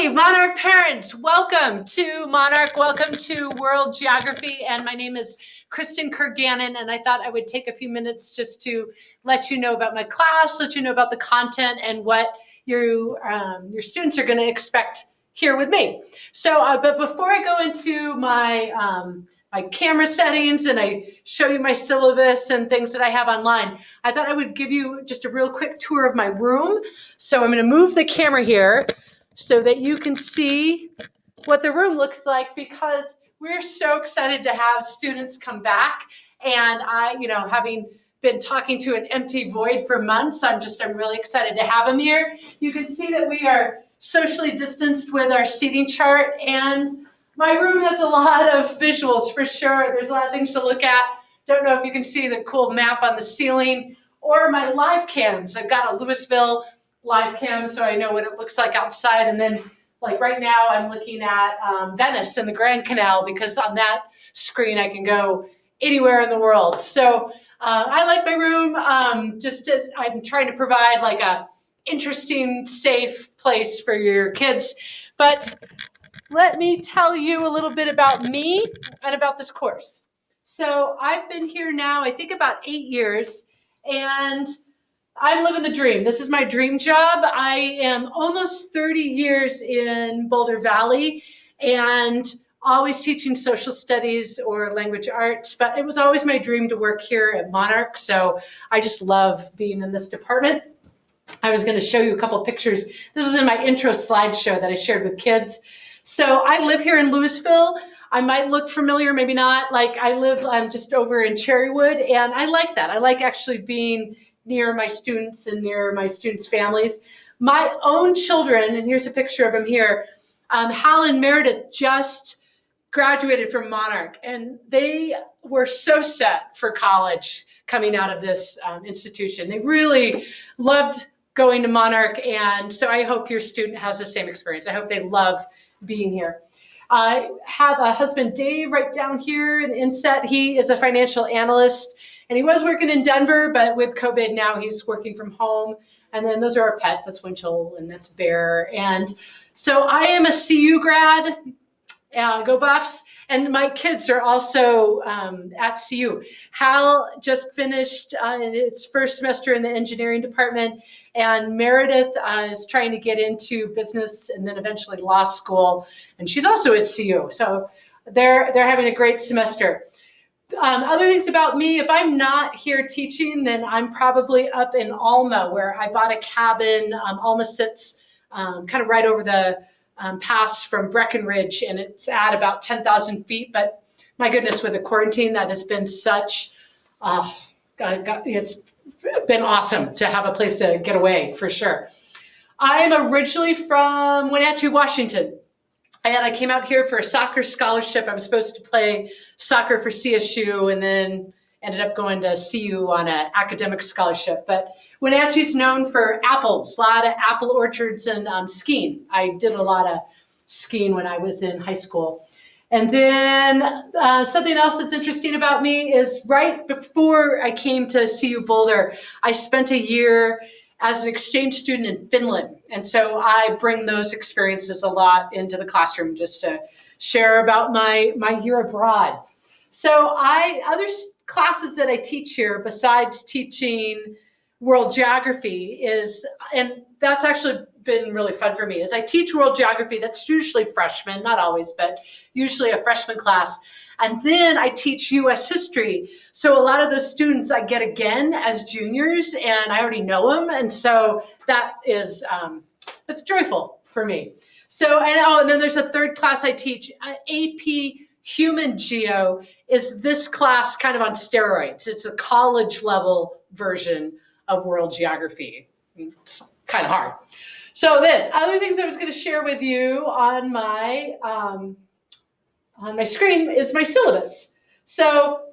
Hey, Monarch parents, welcome to Monarch, welcome to World Geography, and my name is Kristen Kurganin, and I thought I would take a few minutes just to let you know about my class, let you know about the content and what your students are going to expect here with me. So, but before I go into my camera settings and I show you my syllabus and things that I have online, I thought I would give you just a real quick tour of my room. So I'm going to move the camera here so that you can see what the room looks like, because we're so excited to have students come back. And having been talking to an empty void for months, I'm really excited to have them here. You can see that we are socially distanced with our seating chart, and my room has a lot of visuals for sure. There's a lot of things to look at. Don't know if you can see the cool map on the ceiling or my live cams. I've got a Louisville live cam, so I know what it looks like outside. And then, like right now, I'm looking at Venice and the Grand Canal, because on that screen I can go anywhere in the world. So I like my room. I'm trying to provide like a interesting, safe place for your kids. But let me tell you a little bit about me and about this course. So I've been here now, I think about 8 years, and I'm living the dream. This is my dream job. I am almost 30 years in Boulder Valley and always teaching social studies or language arts, but it was always my dream to work here at Monarch. So I just love being in this department. I was going to show you a couple pictures. This was in my intro slideshow that I shared with kids. So I live here in Louisville. I might look familiar, maybe not. I'm just over in Cherrywood, and I like that. I like actually being near my students and near my students' families. My own children, and here's a picture of them here, Hal and Meredith just graduated from Monarch, and they were so set for college coming out of this institution. They really loved going to Monarch, and so I hope your student has the same experience. I hope they love being here. I have a husband, Dave, right down here in the inset. He is a financial analyst, and he was working in Denver, but with COVID now he's working from home. And then those are our pets. That's Winchell and that's Bear. And so I am a CU grad. Go Buffs. And my kids are also at CU. Hal just finished its first semester in the engineering department, and Meredith is trying to get into business and then eventually law school, and she's also at CU. So they're having a great semester. Other things about me, if I'm not here teaching, then I'm probably up in Alma, where I bought a cabin. Alma sits kind of right over the pass from Breckenridge, and it's at about 10,000 feet. But my goodness, with the quarantine, that has been such, it's been awesome to have a place to get away, for sure. I am originally from Wenatchee, Washington, and I came out here for a soccer scholarship. I was supposed to play soccer for CSU and then ended up going to CU on an academic scholarship. But Wenatchee's known for apples, a lot of apple orchards and skiing. I did a lot of skiing when I was in high school. And then something else that's interesting about me is right before I came to CU Boulder, I spent a year as an exchange student in Finland. And so I bring those experiences a lot into the classroom just to share about my year abroad. So other classes that I teach here besides teaching world geography and that's actually been really fun for me, is I teach world geography. That's usually freshmen, not always, but usually a freshman class. And then I teach US history. So a lot of those students I get again as juniors, and I already know them. And so that is, that's joyful for me. So, and then there's a third class I teach, AP Human Geo is this class kind of on steroids. It's a college level version of world geography. It's kind of hard. So then other things I was going to share with you on my screen is my syllabus. So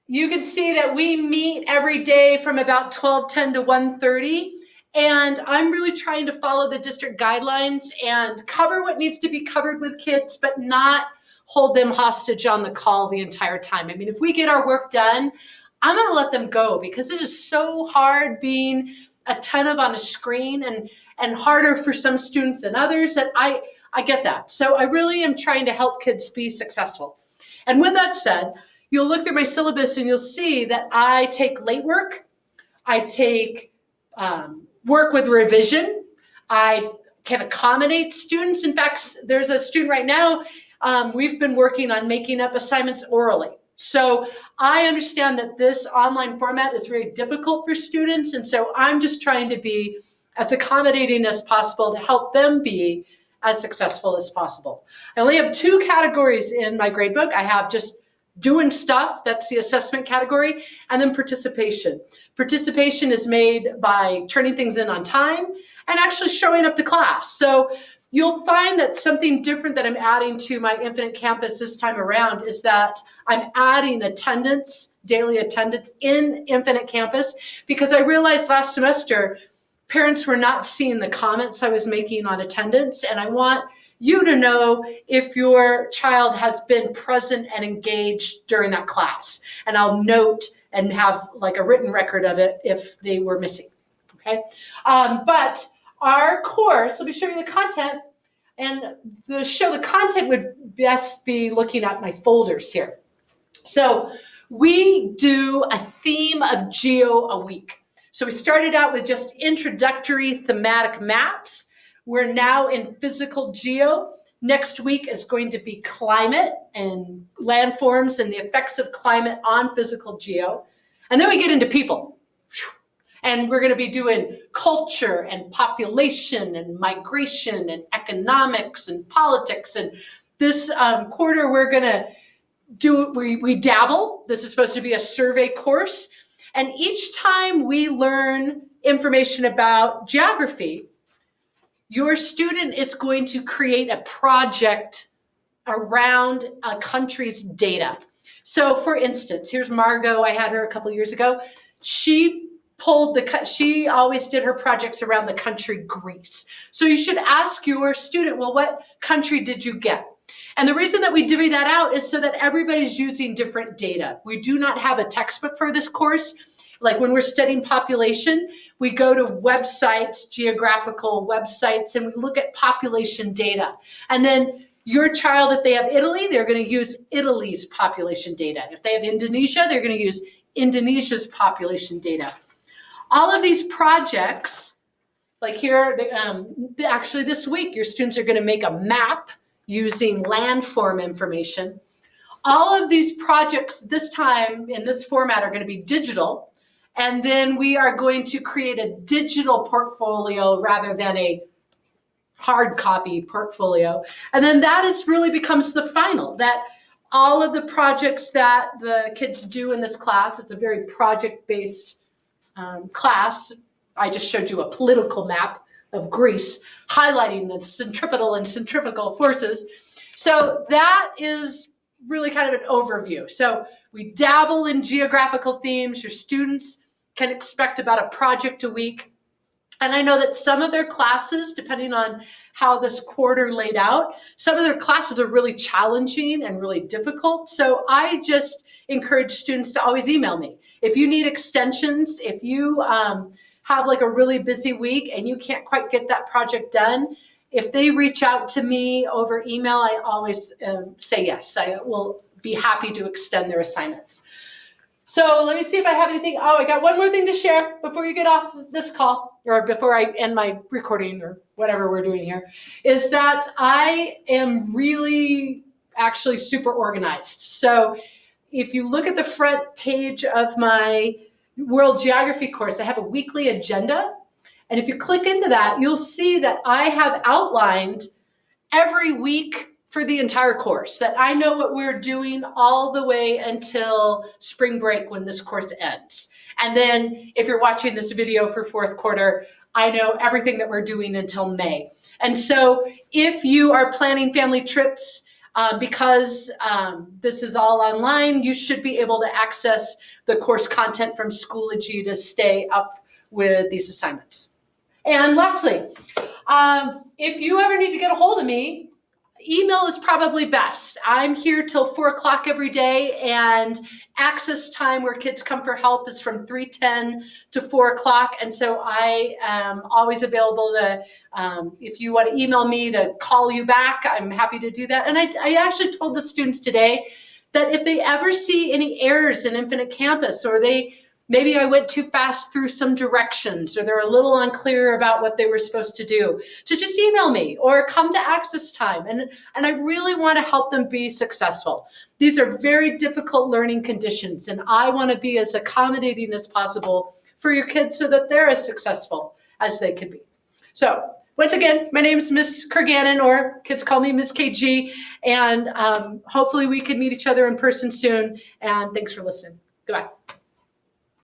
you can see that we meet every day from about 12:10 to 1:30. And I'm really trying to follow the district guidelines and cover what needs to be covered with kids, but not hold them hostage on the call the entire time. I mean, if we get our work done, I'm going to let them go, because it is so hard being attentive on a screen and harder for some students than others, that I I get that. So I really am trying to help kids be successful. And with that said, you'll look through my syllabus and you'll see that I take late work, I take work with revision, I can accommodate students. In fact, there's a student right now, we've been working on making up assignments orally. So I understand that this online format is very difficult for students, and so I'm just trying to be as accommodating as possible to help them be as successful as possible. I only have 2 categories in my gradebook. I have just doing stuff, that's the assessment category, and then participation. Participation is made by turning things in on time and actually showing up to class. So you'll find that something different that I'm adding to my Infinite Campus this time around is that I'm adding attendance, daily attendance in Infinite Campus, because I realized last semester parents were not seeing the comments I was making on attendance, and I want you to know if your child has been present and engaged during that class. And I'll note and have like a written record of it if they were missing, okay? But our course, let me show you the content, and to show the content would best be looking at my folders here. So we do a theme of geo a week. So we started out with just introductory thematic maps. We're now in physical geo. Next week is going to be climate and landforms and the effects of climate on physical geo. And then we get into people. And we're going to be doing culture and population and migration and economics and politics. And this quarter, we're going to we dabble. This is supposed to be a survey course. And each time we learn information about geography, your student is going to create a project around a country's data. So for instance, here's Margot. I had her a couple years ago. She always did her projects around the country Greece. So you should ask your student, well, what country did you get? And the reason that we divvy that out is so that everybody's using different data. We do not have a textbook for this course. Like when we're studying population, we go to websites, geographical websites, and we look at population data. And then your child, if they have Italy, they're going to use Italy's population data. If they have Indonesia, they're going to use Indonesia's population data. All of these projects, like here, actually this week, your students are going to make a map using landform information. All of these projects this time in this format are going to be digital, and then we are going to create a digital portfolio rather than a hard copy portfolio. And then that really becomes the final, that all of the projects that the kids do in this class, it's a very project-based class. I just showed you a political map of Greece, highlighting the centripetal and centrifugal forces. So that is really kind of an overview. So we dabble in geographical themes. Your students can expect about a project a week. And I know that some of their classes, depending on how this quarter laid out, some of their classes are really challenging and really difficult. So I just encourage students to always email me. If you need extensions, if you have like a really busy week and you can't quite get that project done, if they reach out to me over email, I always say yes. I will be happy to extend their assignments. So let me see if I have anything. Oh, I got one more thing to share before you get off this call, or before I end my recording or whatever we're doing here, is that I am really actually super organized. So if you look at the front page of my World Geography course, I have a weekly agenda. And if you click into that, you'll see that I have outlined every week for the entire course, that I know what we're doing all the way until spring break when this course ends. And then if you're watching this video for fourth quarter, I know everything that we're doing until May. And so if you are planning family trips, because this is all online, you should be able to access the course content from Schoology to stay up with these assignments. And lastly, if you ever need to get a hold of me, email is probably best. I'm here till 4 o'clock every day, and access time where kids come for help is from 3:10 to 4 o'clock. And so I am always available to, if you want to email me to call you back, I'm happy to do that. And I actually told the students today that if they ever see any errors in Infinite Campus, or maybe I went too fast through some directions, or they're a little unclear about what they were supposed to do, to just email me or come to access time. And I really want to help them be successful. These are very difficult learning conditions, and I want to be as accommodating as possible for your kids so that they're as successful as they can be. So once again, my name is Miss Kurganin, or kids call me Miss KG, and hopefully we can meet each other in person soon. And thanks for listening. Goodbye.